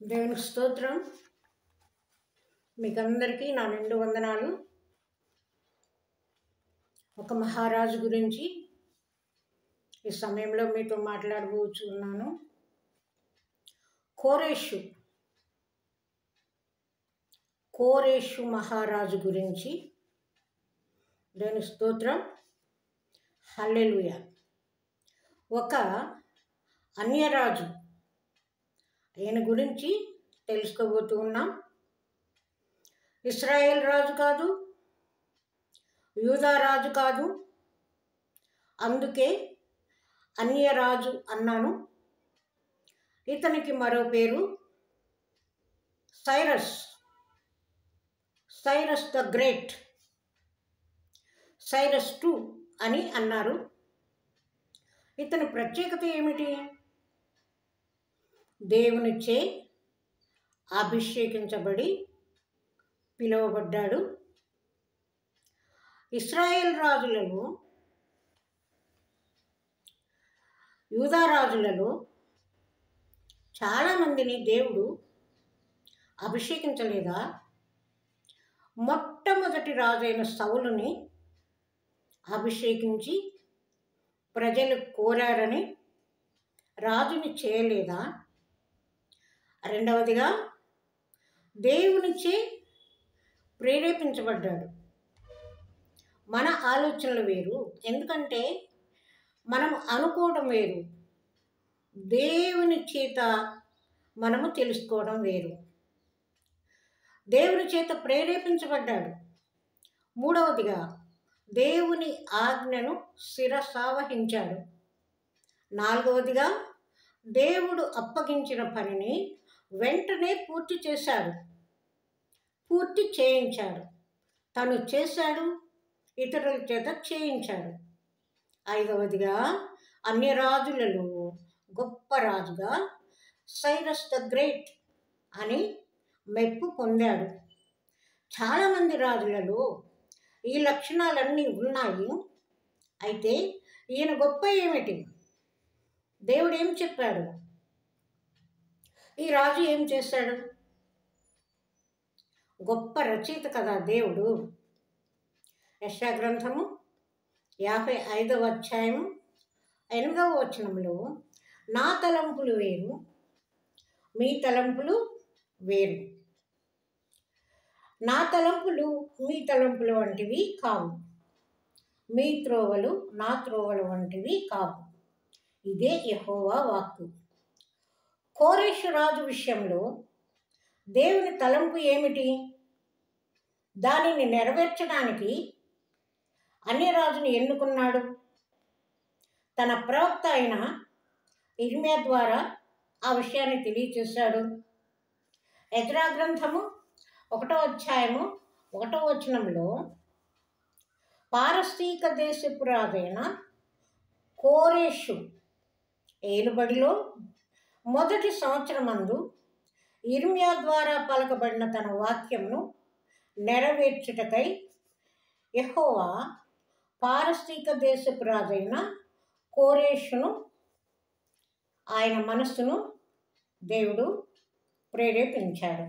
దేవునికి స్తోత్రం. మీకందరికీ నా నిండు వందనాలు. ఒక మహారాజు గురించి ఈ సమయంలో మీతో మాట్లాడబోచున్నాను. కోరేషు మహారాజు గురించి. దేవునికి స్తోత్రం. హల్లెలూయా. ఒక అన్యరాజు, ఆయన గురించి తెలుసుకోబోతూ ఉన్నాం. ఇశ్రాయేల్ రాజు కాదు, యూదా రాజు కాదు, అందుకే అన్యరాజు అన్నాను. ఇతనికి మరో పేరు Cyrus the great, Cyrus II అని అన్నారు. ఇతని ప్రత్యేకత ఏమిటి? దేవునిచే అభిషేకించబడి పిలువబడ్డాడు. ఇశ్రాయేల్ రాజులలో, యూదా రాజులలో చాలామందిని దేవుడు అభిషేకించలేదా? మొట్టమొదటి రాజైన సౌలుని అభిషేకించి ప్రజలు కోరారని రాజుని చేయలేదా? రెండవదిగా, దేవునిచే ప్రేరేపించబడ్డాడు. మన ఆలోచనలు వేరు, ఎందుకంటే మనం అనుకోవడం వేరు, దేవుని చేత మనము తెలుసుకోవడం వేరు. దేవుని చేత ప్రేరేపించబడ్డాడు. మూడవదిగా, దేవుని ఆజ్ఞను శిరసావహించాడు. నాలుగవదిగా, దేవుడు అప్పగించిన పనిని వెంటనే పూర్తి చేయించాడు. తను చేశాడు, ఇతరుల చేత చేయించాడు. ఐదవదిగా, అన్య రాజులలో గొప్ప రాజుగా సైరస్ ద గ్రేట్ అని మెప్పు పొందాడు. చాలామంది రాజులలో ఈ లక్షణాలన్నీ ఉన్నాయి. అయితే ఈయన గొప్ప ఏమిటి? దేవుడు ఏం చెప్పాడు? ఈ రాజు ఏం చేశాడు? గొప్ప రచయిత కదా దేవుడు. యెషయా గ్రంథము 55వ అధ్యాయం 8వ వచనంలో, నా తలంపులు వేరు, మీ తలంపులు వేరు. నా తలంపులు మీ తలంపులు వంటివి కావు, మీ త్రోవలు నా త్రోవలు వంటివి కావు. ఇదే యెహోవా వాక్కు. కోరేషు రాజు విషయంలో దేవుని తలంపు ఏమిటి? దానిని నెరవేర్చడానికి అన్యరాజుని ఎన్నుకున్నాడు. తన ప్రవక్త అయిన ఇర్మియా ద్వారా ఆ విషయాన్ని తెలియచేశాడు. ఎజ్రా గ్రంథము 1వ అధ్యాయము 1వ వచనంలో, పారసీక దేశపు రాజైన కోరేషు ఏలుబడిలో మొదటి సంవత్సరమందు ఇర్మియా ద్వారా పలకబడిన తన వాక్యమును నెరవేర్చుటకై యెహోవా పారసీక దేశపు రాజైన కోరేషును, ఆయన మనస్సును దేవుడు ప్రేరేపించాడు.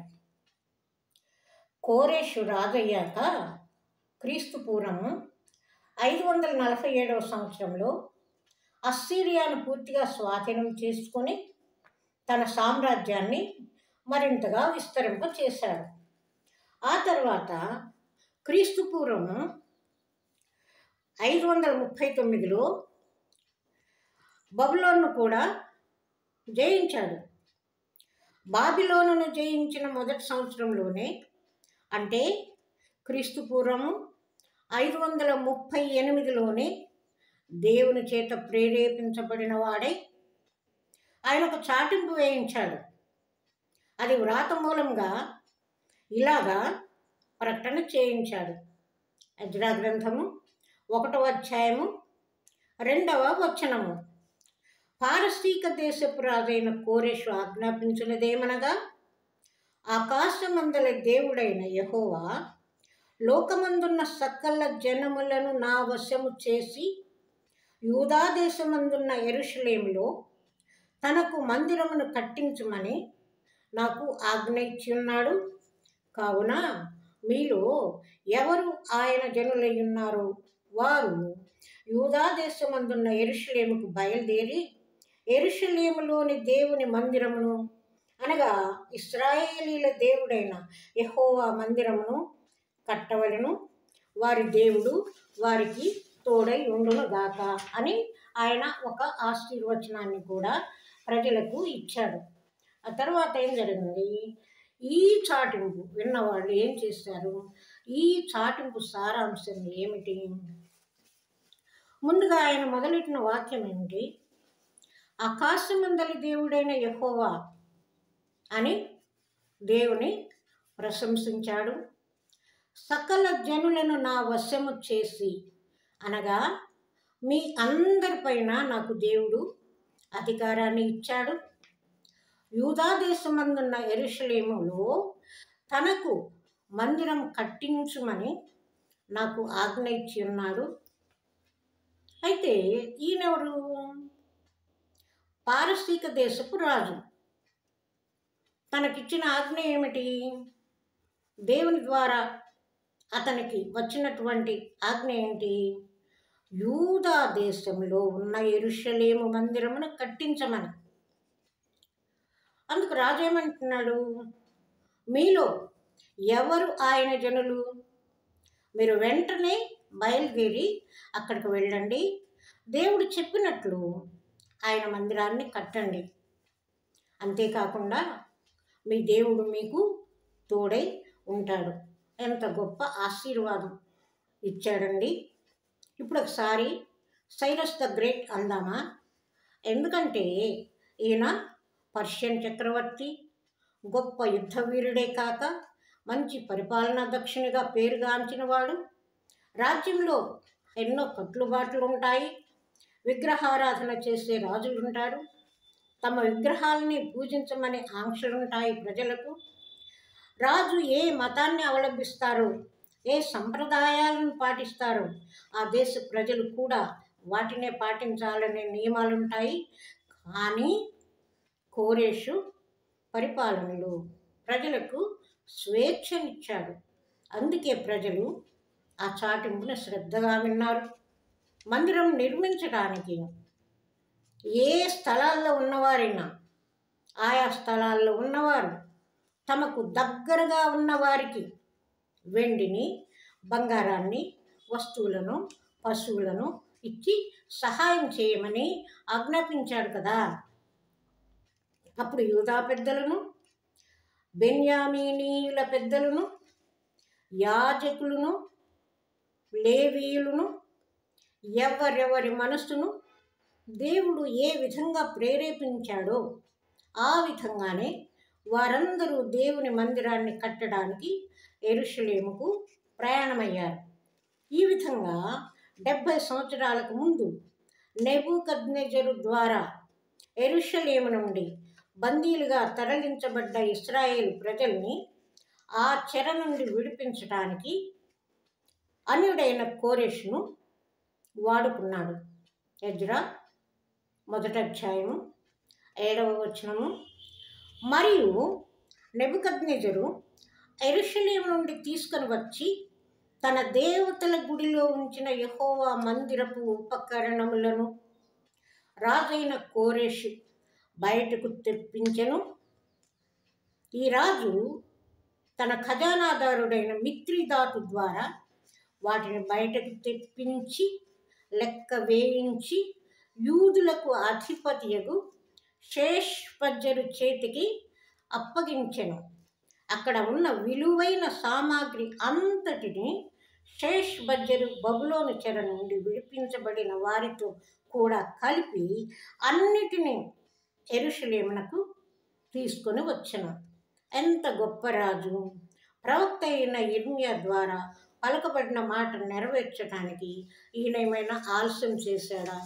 కోరేషు రాజయ్యాక క్రీస్తు పూర్వము 547వ సంవత్సరంలో అస్సీరియాను పూర్తిగా స్వాధీనం చేసుకొని తన సామ్రాజ్యాన్ని మరింతగా విస్తరింపచేశాడు. ఆ తర్వాత క్రీస్తు పూర్వం 539లో బబులోనును కూడా జయించాడు. బాబిలోనును జయించిన మొదటి సంవత్సరంలోనే, అంటే క్రీస్తు పూర్వము 538లోనే దేవుని చేత ప్రేరేపించబడిన వాడై ఆయన ఒక చాటింపు వేయించాడు. అది వ్రాత మూలంగా ఇలాగా ప్రకటన చేయించాడు. ఎజ్రా గ్రంథము 1వ అధ్యాయము 2వ వచనము, పారసీక దేశపు రాజైన కోరేషు ఆజ్ఞాపించినదేమనగా, ఆకాశమందల దేవుడైన యెహోవా లోకమందున్న సకల జనములను నా వశము చేసి యూదా దేశమందున్న యెరూషలేములో తనకు మందిరమును కట్టించమని నాకు ఆజ్ఞ ఇచ్చి ఉన్నాడు. కావున మీలో ఎవరు ఆయన జనులై ఉన్నారో వారు యూదా దేశమందున్న యెరూషలేముకు బయలుదేరి యెరూషలేములోని దేవుని మందిరమును అనగా ఇశ్రాయేలీల దేవుడైన యెహోవా మందిరమును కట్టవలెను. వారి దేవుడు వారికి తోడై ఉండునుగాక అని ఆయన ఒక ఆశీర్వచనాన్ని కూడా ప్రజలకు ఇచ్చాడు. ఆ తర్వాత ఏం జరిగింది? ఈ చాటింపు విన్నవాళ్ళు ఏం చేశారు? ఈ చాటింపు సారాంశం ఏమిటి? ముందుగా ఆయన మొదలెట్టిన వాక్యం ఏమిటి? ఆకాశమందలి దేవుడైన యెహోవా అని దేవుని ప్రశంసించాడు. సకల జనులను నా వశము చేసి అనగా మీ అందరిపైన నాకు దేవుడు అధికారాన్ని ఇచ్చాడు. యూదా దేశమందున్న యెరూషలేములో తనకు మందిరం కట్టించుమని నాకు ఆజ్ఞ ఇచ్చి ఉన్నాడు. అయితే ఈయనెవరు? పారసీక దేశపు రాజు. తనకిచ్చిన ఆజ్ఞ ఏమిటి? దేవుని ద్వారా అతనికి వచ్చినటువంటి ఆజ్ఞ ఏంటి? యూదా దేశంలో ఉన్న యెరూషలేము మందిరమును కట్టించమని. అందుకు రాజు ఏమంటున్నాడు? మీలో ఎవరు ఆయన జనులు? మీరు వెంటనే బయలుదేరి అక్కడికి వెళ్ళండి. దేవుడు చెప్పినట్లు ఆయన మందిరాన్ని కట్టండి. అంతేకాకుండా మీ దేవుడు మీకు తోడై ఉంటాడు. ఎంత గొప్ప ఆశీర్వాదం ఇచ్చాడండి. ఇప్పుడు ఒకసారి సైరస్ ద గ్రేట్ అందామా? ఎందుకంటే ఈయన పర్షియన్ చక్రవర్తి, గొప్ప యుద్ధ వీరుడే కాక మంచి పరిపాలనా దక్షునిగా పేరుగాంచిన వాడు. రాజ్యంలో ఎన్నో కట్టుబాట్లు ఉంటాయి. విగ్రహారాధన చేసే రాజులు ఉంటారు. తమ విగ్రహాలని పూజించమని ఆంక్షలుంటాయి ప్రజలకు. రాజు ఏ మతాన్ని అవలంబిస్తారో, ఏ సంప్రదాయాలను పాటిస్తారో ఆ దేశ ప్రజలు కూడా వాటినే పాటించాలనే నియమాలుంటాయి. కానీ కోరేషు పరిపాలనలో ప్రజలకు స్వేచ్ఛనిచ్చాడు. అందుకే ప్రజలు ఆ చాటింపును శ్రద్ధగా విన్నారు. మందిరం నిర్మించడానికి ఏ స్థలాల్లో ఉన్నవారైనా ఆయా స్థలాల్లో ఉన్నవారు తమకు దగ్గరగా ఉన్నవారికి వెండిని, బంగారాన్ని, వస్తువులను, పశువులను ఇచ్చి సహాయం చేయమని ఆజ్ఞాపించాడు కదా. అప్పుడు యూదా పెద్దలను, బెన్యామీనీయుల పెద్దలను, యాజకులను, లేవీయులను ఎవరెవరి మనస్సును దేవుడు ఏ విధంగా ప్రేరేపించాడో ఆ విధంగానే వారందరూ దేవుని మందిరాన్ని కట్టడానికి యెరూషలేముకు ప్రయాణమయ్యారు. ఈ విధంగా 70 సంవత్సరాలకు ముందు నెబుకద్నెజరు ద్వారా యెరూషలేము నుండి బందీలుగా తరలించబడ్డ ఇశ్రాయేలు ప్రజల్ని ఆ చెర నుండి విడిపించడానికి అన్యుడైన కోరెషును వాడుకున్నాడు. ఎజ్రా 1వ అధ్యాయము 7వ వచనము. మరియు నెబుకద్నెజరు యెరూషలేము నుండి తీసుకొని వచ్చి తన దేవతల గుడిలో ఉంచిన యెహోవా మందిరపు ఉపకరణములను రాజైన కోరెషు బయటకు తెప్పించెను. ఈ రాజు తన ఖజానాదారుడైన మిత్రిదాతు ద్వారా వాటిని బయటకు తెప్పించి లెక్క వేయించి యూదులకు అధిపతియగు షేష్బజ్జరు చేతికి అప్పగించెను. అక్కడ ఉన్న విలువైన సామాగ్రి అంతటిని షేష్బజ్జరు బబులోను చెర నుండి విడిపించబడిన వారితో కూడా కలిపి అన్నిటినీ యెరూషలేమునకు తీసుకొని వచ్చెను. ఎంత గొప్ప రాజు! ప్రవక్త అయిన యిర్మీయా ద్వారా పలకబడిన మాట నెరవేర్చడానికి ఈయన ఏమైనా ఆలస్యం చేశాడా?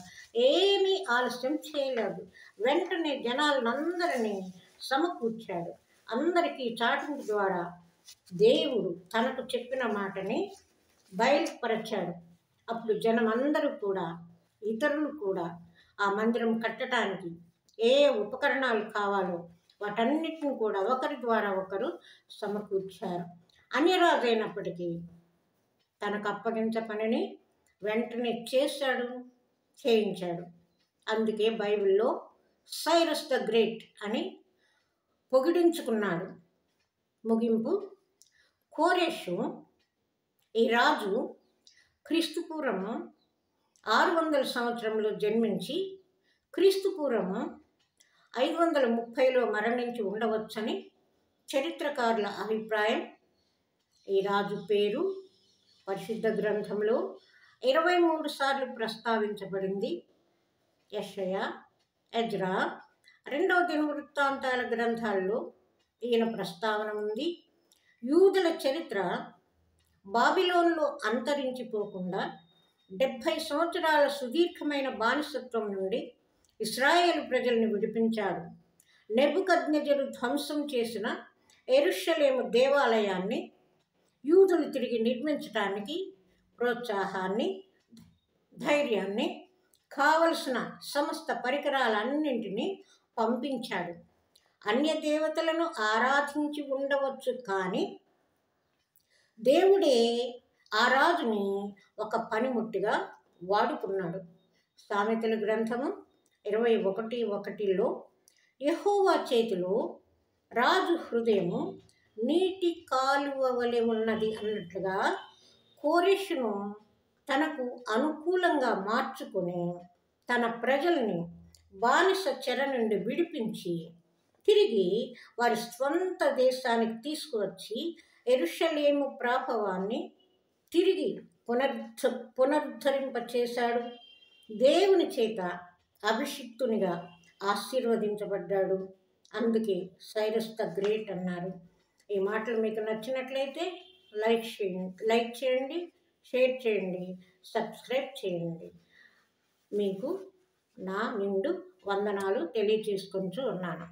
ఏమీ ఆలస్యం చేయలేదు. వెంటనే జనాలందరినీ సమకూర్చాడు. అందరికీ చాటింపు ద్వారా దేవుడు తనకు చెప్పిన మాటని బయలుపరచాడు. అప్పుడు జనం అందరూ కూడా, ఇతరులు కూడా ఆ మందిరం కట్టడానికి ఏ ఉపకరణాలు కావాలో వాటన్నిటిని కూడా ఒకరి ద్వారా ఒకరు సమకూర్చారు. అన్యరాజు అయినప్పటికీ తనకు అప్పగించ పనిని వెంటనే చేయించాడు. అందుకే బైబిల్లో సైరస్ ద గ్రేట్ అని పొగిడించుకున్నాడు. ముగింపు: కోరెషు ఈ రాజు క్రీస్తుపూర్వం 600 సంవత్సరంలో జన్మించి క్రీస్తుపూర్వం 530లో మరణించి ఉండవచ్చని చరిత్రకారుల అభిప్రాయం. ఈ రాజు పేరు పరిశుద్ధ గ్రంథంలో 23 సార్లు ప్రస్తావించబడింది. యెషయా, ఎజ్రా, 2వ దినవృత్తాంతాల గ్రంథాల్లో ఈయన ప్రస్తావన ఉంది. యూదుల చరిత్ర బాబిలోనులో అంతరించిపోకుండా 70 సంవత్సరాల సుదీర్ఘమైన బానిసత్వం నుండి ఇశ్రాయేలు ప్రజల్ని విడిపించాడు. నెబుకద్నెజరు ధ్వంసం చేసిన యెరూషలేము దేవాలయాన్ని యూదులు తిరిగి నిర్మించడానికి ప్రోత్సాహాన్ని, ధైర్యాన్ని, కావలసిన సమస్త పరికరాలన్నింటినీ పంపించాడు. అన్య దేవతలను ఆరాధించి ఉండవచ్చు, కానీ దేవుడే ఆ రాజుని ఒక పనిముట్టిగా వాడుకున్నాడు. సామెతల గ్రంథము 21:1లో యెహోవా చేతిలో రాజు హృదయము నీటి కాలువ వలె ఉన్నది అన్నట్లుగా కోరెషును తనకు అనుకూలంగా మార్చుకొని తన ప్రజల్ని బానిస చెర నుండి విడిపించి తిరిగి వారి స్వంత దేశానికి తీసుకువచ్చి యెరూషలేము ప్రాభవాన్ని తిరిగి పునరుద్ధరింపచేశాడు. దేవుని చేత అభిషిక్తునిగా ఆశీర్వదించబడ్డాడు. అందుకే సైరస్ ద గ్రేట్ అన్నారు. ఈ మాటలు మీకు నచ్చినట్లయితే లైక్ చేయండి, షేర్ చేయండి, సబ్స్క్రైబ్ చేయండి. మీకు నా నిండు వందనాలు తెలియజేసుకుంటూ ఉన్నాను.